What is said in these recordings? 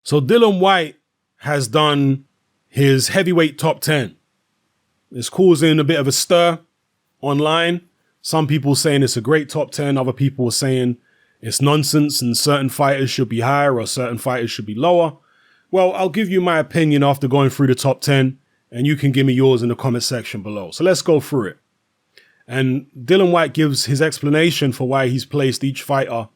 So Dillian Whyte has done his heavyweight top 10. It's causing a bit of a stir online. Some people saying it's a great top 10. Other people are saying it's nonsense and certain fighters should be higher or certain fighters should be lower. Well, I'll give you my opinion after going through the top 10, and you can give me yours in the comment section below. So let's go through it. And Dillian Whyte gives his explanation for why he's placed each fighter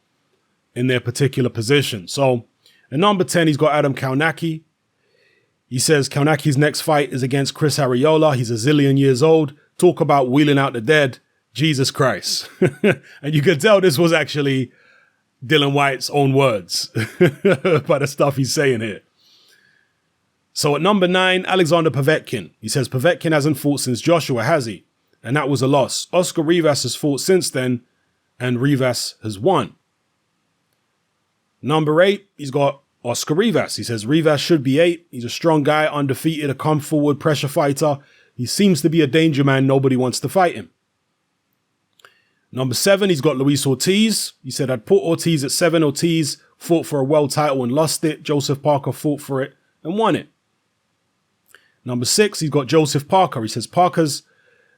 in their particular position. So at number 10, he's got Adam Kownacki. He says Kownacki's next fight is against Chris Arreola. He's a zillion years old. Talk about wheeling out the dead. Jesus Christ. And you could tell this was actually Dillian Whyte's own words by the stuff he's saying here. So at number 9, Alexander Povetkin. He says Povetkin hasn't fought since Joshua, has he? And that was a loss. Oscar Rivas has fought since then, and Rivas has won. Number 8, he's got Oscar Rivas. He says Rivas should be 8. He's a strong guy, undefeated, a come forward pressure fighter. He seems to be a danger man. Nobody wants to fight him. Number 7, he's got Luis Ortiz. He said I'd put Ortiz at 7. Ortiz fought for a world title and lost it. Joseph Parker fought for it and won it. Number 6, he's got Joseph Parker. He says Parker's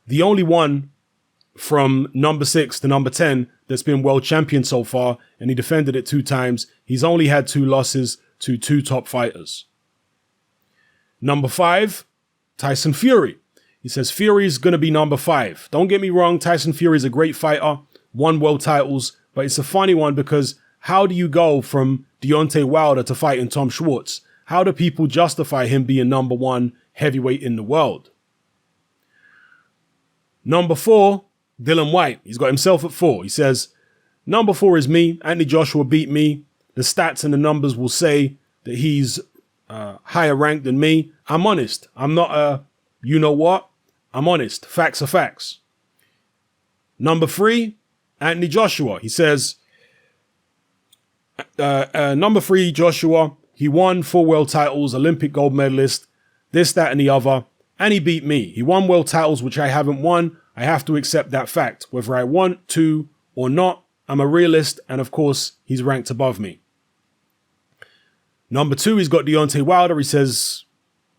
the only one from number 6 to number 10 that's been world champion so far, and he defended it 2 times. He's only had 2 losses to 2 top fighters. Number 5, Tyson Fury. He says Fury's going to be number 5. Don't get me wrong, Tyson Fury's a great fighter, won world titles, but it's a funny one because how do you go from Deontay Wilder to fighting Tom Schwartz? How do people justify him being number 1 heavyweight in the world? Number 4, Dillian Whyte. He's got himself at 4. He says, number 4 is me. Anthony Joshua beat me. The stats and the numbers will say that he's higher ranked than me. I'm honest. I'm not a, you know what? I'm honest. Facts are facts. Number 3, Anthony Joshua. He says, number 3, Joshua. He won 4 world titles, Olympic gold medalist, this, that, and the other. And he beat me. He won world titles, which I haven't won. I have to accept that fact. Whether I want to or not, I'm a realist. And of course, he's ranked above me. Number 2, he's got Deontay Wilder. He says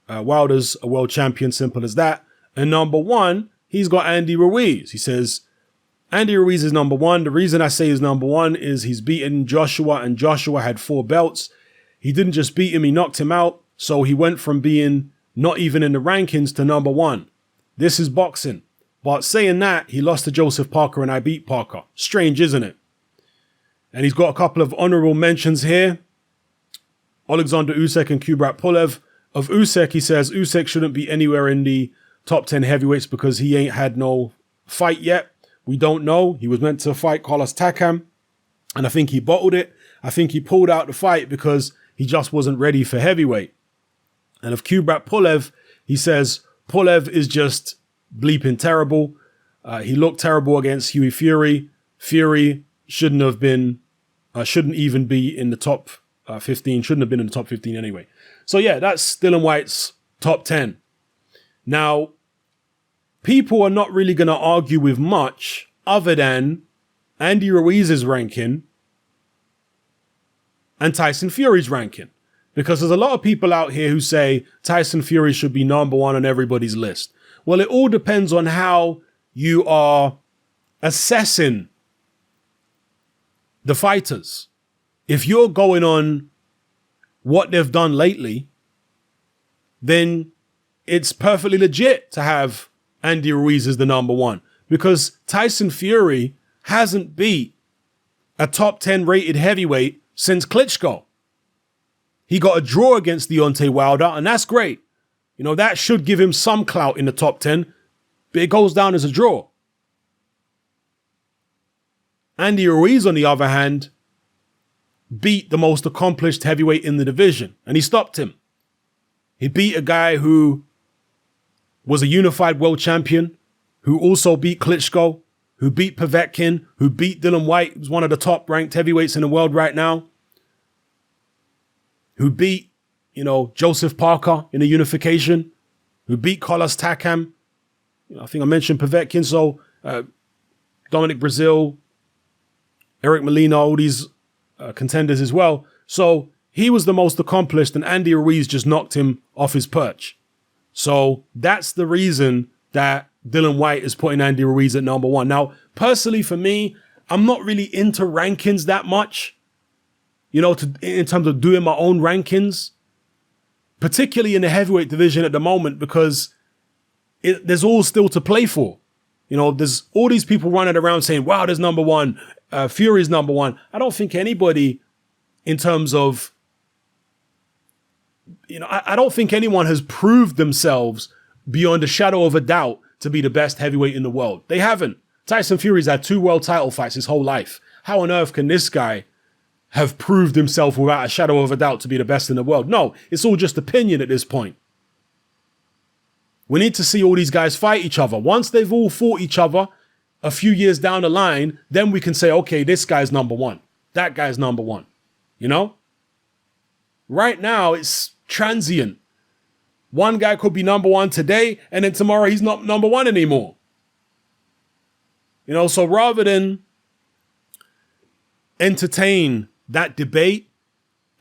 Wilder's a world champion, simple as that. And number 1, he's got Andy Ruiz. He says Andy Ruiz is number 1. The reason I say he's number 1 is he's beaten Joshua, and Joshua had 4 belts. He didn't just beat him, he knocked him out. So he went from being not even in the rankings to number 1. This is boxing. But saying that, he lost to Joseph Parker and I beat Parker. Strange, isn't it? And he's got a couple of honorable mentions here. Alexander Usyk and Kubrat Pulev. Of Usyk, he says Usyk shouldn't be anywhere in the top 10 heavyweights because he ain't had no fight yet. We don't know. He was meant to fight Carlos Takam, and I think he bottled it. I think he pulled out the fight because he just wasn't ready for heavyweight. And of Kubrat Pulev, he says Pulev is just bleeping terrible. He looked terrible against Hughie Fury. Fury shouldn't even be in the top 15. Shouldn't have been in the top 15 anyway. So yeah, that's Dillian Whyte's top 10. Now, people are not really going to argue with much other than Andy Ruiz's ranking and Tyson Fury's ranking. Because there's a lot of people out here who say Tyson Fury should be number 1 on everybody's list. Well, it all depends on how you are assessing the fighters. If you're going on what they've done lately, then it's perfectly legit to have Andy Ruiz as the number 1. Because Tyson Fury hasn't beat a top 10 rated heavyweight since Klitschko. He got a draw against Deontay Wilder, and that's great. You know, that should give him some clout in the top 10, but it goes down as a draw. Andy Ruiz, on the other hand, beat the most accomplished heavyweight in the division, and he stopped him. He beat a guy who was a unified world champion, who also beat Klitschko, who beat Povetkin, who beat Dillian Whyte, who's one of the top ranked heavyweights in the world right now, who beat, Joseph Parker in a unification, who beat Carlos Takam. I think I mentioned Povetkin, so Dominic Brazil, Eric Molina, all these contenders as well. So he was the most accomplished and Andy Ruiz just knocked him off his perch. So that's the reason that Dillian Whyte is putting Andy Ruiz at number one. Now, personally for me, I'm not really into rankings that much, you know, in terms of doing my own rankings, particularly in the heavyweight division at the moment, because there's all still to play for. You know, there's all these people running around saying, wow, there's number one, Fury's number one. I don't think anybody in terms of, you know, I don't think anyone has proved themselves beyond a shadow of a doubt to be the best heavyweight in the world. They haven't. Tyson Fury's had 2 world title fights his whole life. How on earth can this guy have proved himself without a shadow of a doubt to be the best in the world? No, it's all just opinion at this point. We need to see all these guys fight each other. Once they've all fought each other a few years down the line, then we can say, okay, this guy's number one. That guy's number one. You know? Right now, it's transient. One guy could be number one today, and then tomorrow he's not number one anymore. You know, so rather than entertain that debate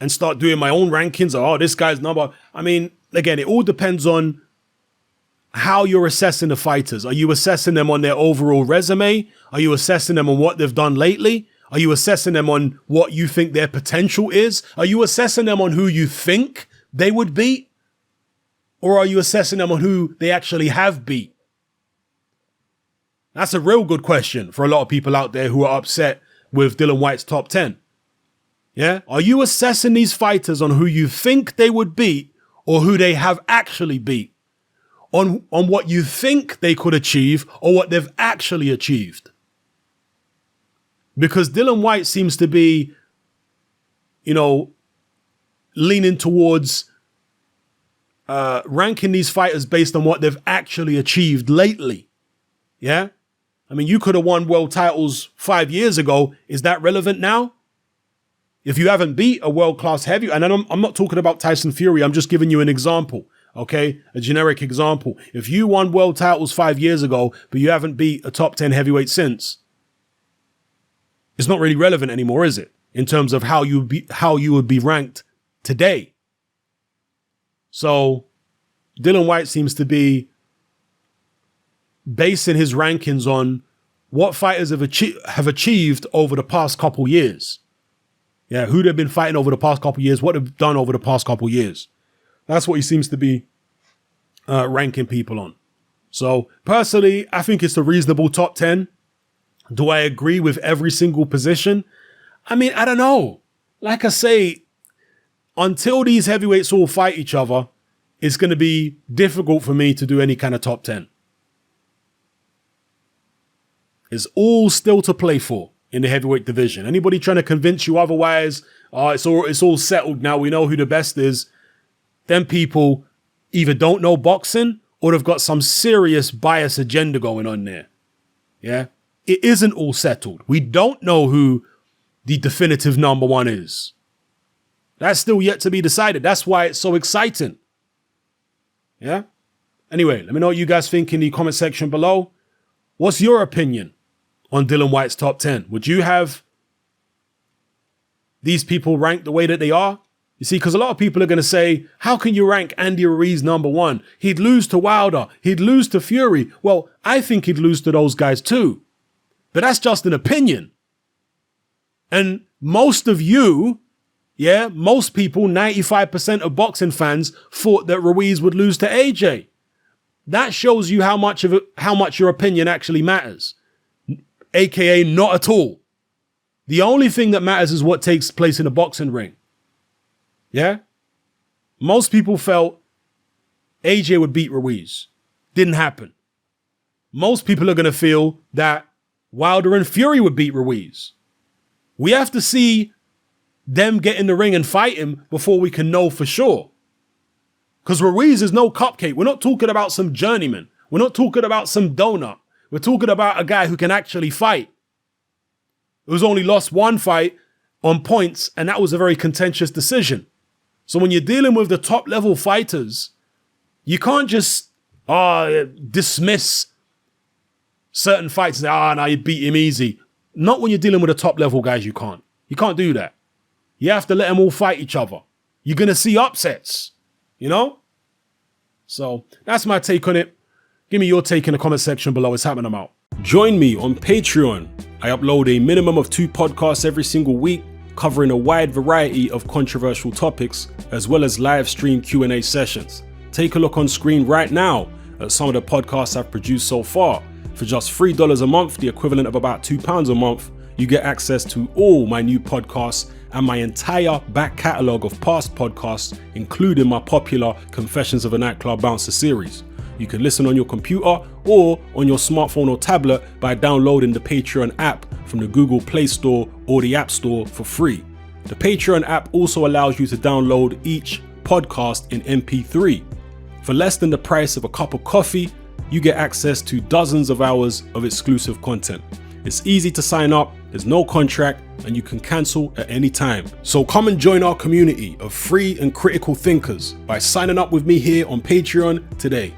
and start doing my own rankings, oh, this guy's number, I mean, again, it all depends on how you're assessing the fighters. Are you assessing them on their overall resume? Are you assessing them on what they've done lately? Are you assessing them on what you think their potential is? Are you assessing them on who you think they would beat? Or are you assessing them on who they actually have beat? That's a real good question for a lot of people out there who are upset with Dillian Whyte's top 10. Yeah? Are you assessing these fighters on who you think they would beat or who they have actually beat? On what you think they could achieve or what they've actually achieved? Because Dillian Whyte seems to be, you know, leaning towards ranking these fighters based on what they've actually achieved lately. Yeah? I mean, you could have won world titles 5 years ago. Is that relevant now? If you haven't beat a world-class heavyweight, and I'm not talking about Tyson Fury, I'm just giving you an example, okay? A generic example. If you won world titles 5 years ago, but you haven't beat a top 10 heavyweight since, it's not really relevant anymore, is it? In terms of how you would be ranked today. So Dillian Whyte seems to be basing his rankings on what fighters have achieved over the past couple years. Yeah, who they've been fighting over the past couple years, what they've done over the past couple years. That's what he seems to be ranking people on. So personally, I think it's a reasonable top 10. Do I agree with every single position? I mean, I don't know. Like I say, until these heavyweights all fight each other, it's going to be difficult for me to do any kind of top 10. It's all still to play for in the heavyweight division. Anybody trying to convince you otherwise, it's all settled now, we know who the best is, them people either don't know boxing or they've got some serious bias agenda going on there. Yeah? It isn't all settled. We don't know who the definitive number one is. That's still yet to be decided. That's why it's so exciting. Yeah? Anyway, let me know what you guys think in the comment section below. What's your opinion on Dillian Whyte's top 10? Would you have these people ranked the way that they are? You see, because a lot of people are going to say, how can you rank Andy Ruiz number one? He'd lose to Wilder. He'd lose to Fury. Well, I think he'd lose to those guys too. But that's just an opinion. And most of you, yeah, most people, 95% of boxing fans thought that Ruiz would lose to AJ. That shows you how much your opinion actually matters. AKA not at all. The only thing that matters is what takes place in a boxing ring. Yeah? Most people felt AJ would beat Ruiz. Didn't happen. Most people are going to feel that Wilder and Fury would beat Ruiz. We have to see them get in the ring and fight him before we can know for sure. Because Ruiz is no cupcake. We're not talking about some journeyman. We're not talking about some donut. We're talking about a guy who can actually fight. Who's only lost one fight on points, and that was a very contentious decision. So when you're dealing with the top level fighters, you can't just dismiss certain fights and say, no, you beat him easy. Not when you're dealing with the top level guys, you can't. You can't do that. You have to let them all fight each other. You're going to see upsets, you know? So that's my take on it. Give me your take in the comment section below. It's happening out. Join me on Patreon. I upload a minimum of 2 podcasts every single week, covering a wide variety of controversial topics, as well as live stream Q&A sessions. Take a look on screen right now at some of the podcasts I've produced so far. For just $3 a month, the equivalent of about £2 a month, you get access to all my new podcasts and my entire back catalogue of past podcasts, including my popular Confessions of a Nightclub Bouncer series. You can listen on your computer or on your smartphone or tablet by downloading the Patreon app from the Google Play Store or the App Store for free. The Patreon app also allows you to download each podcast in MP3. For less than the price of a cup of coffee, you get access to dozens of hours of exclusive content. It's easy to sign up, there's no contract, and you can cancel at any time. So come and join our community of free and critical thinkers by signing up with me here on Patreon today.